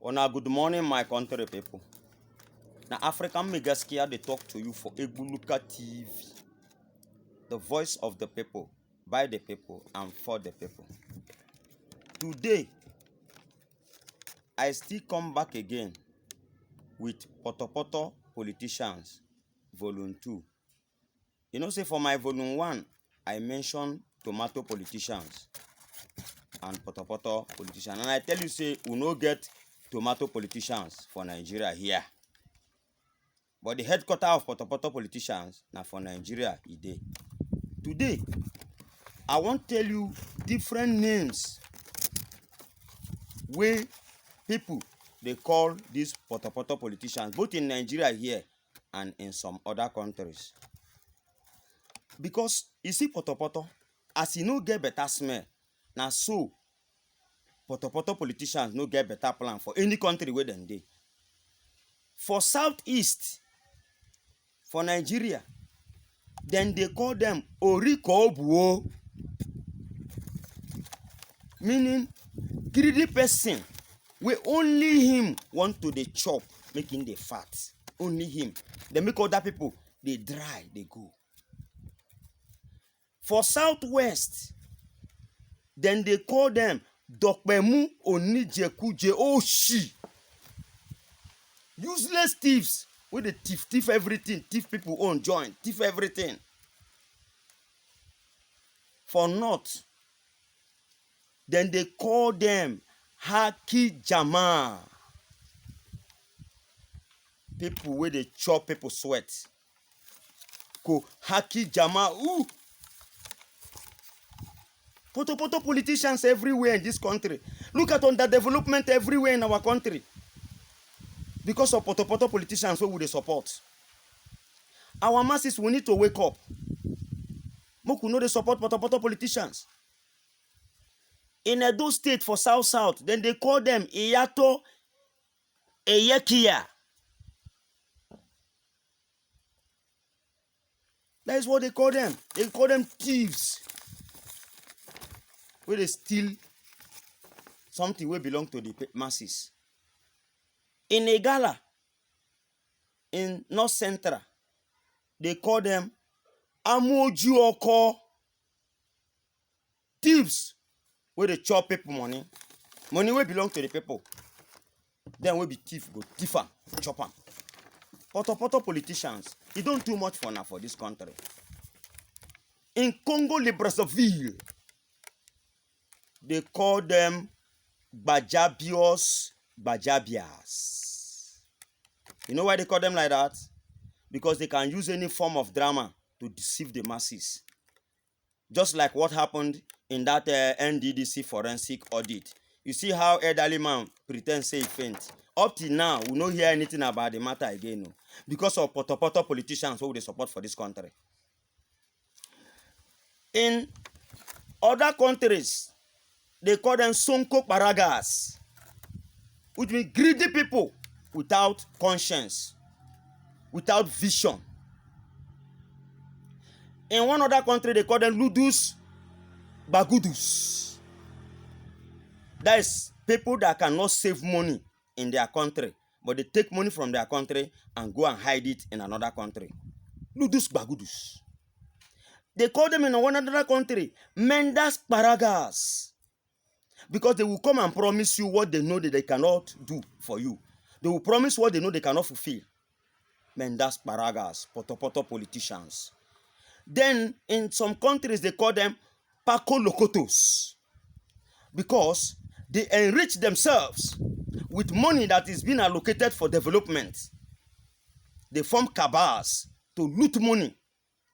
Una good morning, my country people. Now, African Megaskia, they talk to you for Egbuluka TV, the voice of the people, by the people, and for the people. Today, I still come back again with Portor Politicians, Volume 2. You know, say for my Volume 1, I mentioned tomato politicians and Portor politicians. And I tell you, say, we no get tomato politicians for Nigeria here. But the headquarters of Portor politicians now for Nigeria is there. Today, I want to tell you different names where people they call these Portor politicians, both in Nigeria here and in some other countries. Because you see Portor, as you no get better smell, now so Portor politicians no get better plan for any country where them dey. For Southeast, for Nigeria, then they call them Orikobuo, meaning greedy person where only him want to the chop, making the fat. Only him. They make other people they dry, they go. For Southwest, then they call them Dokpemu Onijekuje Oshi. Useless thieves. Where they thief everything, thief people own joint, thief everything. For North, then they call them Haki Jama. People where they chop people sweat. Go Haki Jama. Ooh. Portor politicians everywhere in this country. Look at underdevelopment everywhere in our country. Because of Portor politicians, who would they support? Our masses, we need to wake up. Moku know they support Portor politicians. In Edo State for South, then they call them Iyato Eyekia. That is what they call them. They call them thieves. Where they steal something where belong to the masses. In Egala, in North Central, they call them Amojuoko. Thieves, where they chop people money. Money where belong to the people. Then we be thief, go thief them, chop them. Portor politicians, you don't do much for now for this country. In Congo Brazzaville, they call them Bajabios. You know why they call them like that? Because they can use any form of drama to deceive the masses. Just like what happened in that NDDC forensic audit. You see how elderly man pretends say he faint. Up till now, we don't hear anything about the matter again. No? Because of Portor politicians who they support for this country. In other countries, they call them Sonko Paragas, which means greedy people without conscience, without vision. In one other country, they call them Ludus Bagudus. That is people that cannot save money in their country, but they take money from their country and go and hide it in another country. Ludus Bagudus. They call them in one other country Mendas Paragas. Because they will come and promise you what they know that they cannot do for you. They will promise what they know they cannot fulfill. Mendas Paragas, Portor politicians. Then in some countries they call them Paco Locotos. Because they enrich themselves with money that is being allocated for development. They form cabals to loot money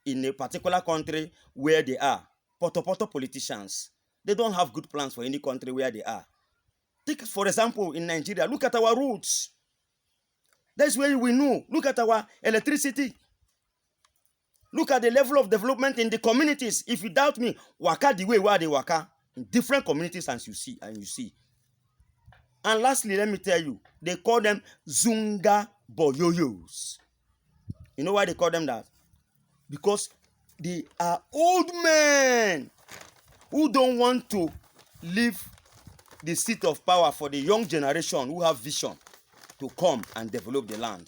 in a particular country where they are. Portor politicians. They don't have good plans for any country where they are. Take, for example, in Nigeria, look at our roads. That's where we know. Look at our electricity. Look at the level of development in the communities. If you doubt me, waka the way where they waka. In different communities as you see. And lastly, let me tell you, they call them Zunga Boyoyos. You know why they call them that? Because they are old men who don't want to live the seat of power for the young generation who have vision to come and develop the land.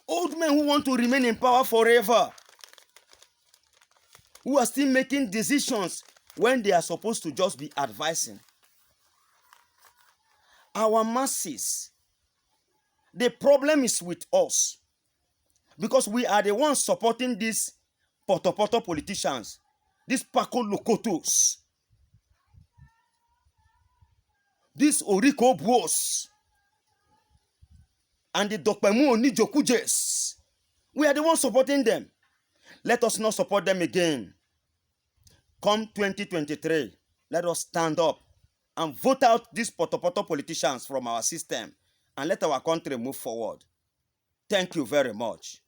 Old men who want to remain in power forever, who are still making decisions when they are supposed to just be advising. Our masses, the problem is with us because we are the ones supporting these Portor politicians, these Paco Lokotos, these Oriko Buos, and the Dokpemu Onijokujes. We are the ones supporting them. Let us not support them again. Come 2023, let us stand up and vote out these Portor politicians from our system and let our country move forward. Thank you very much.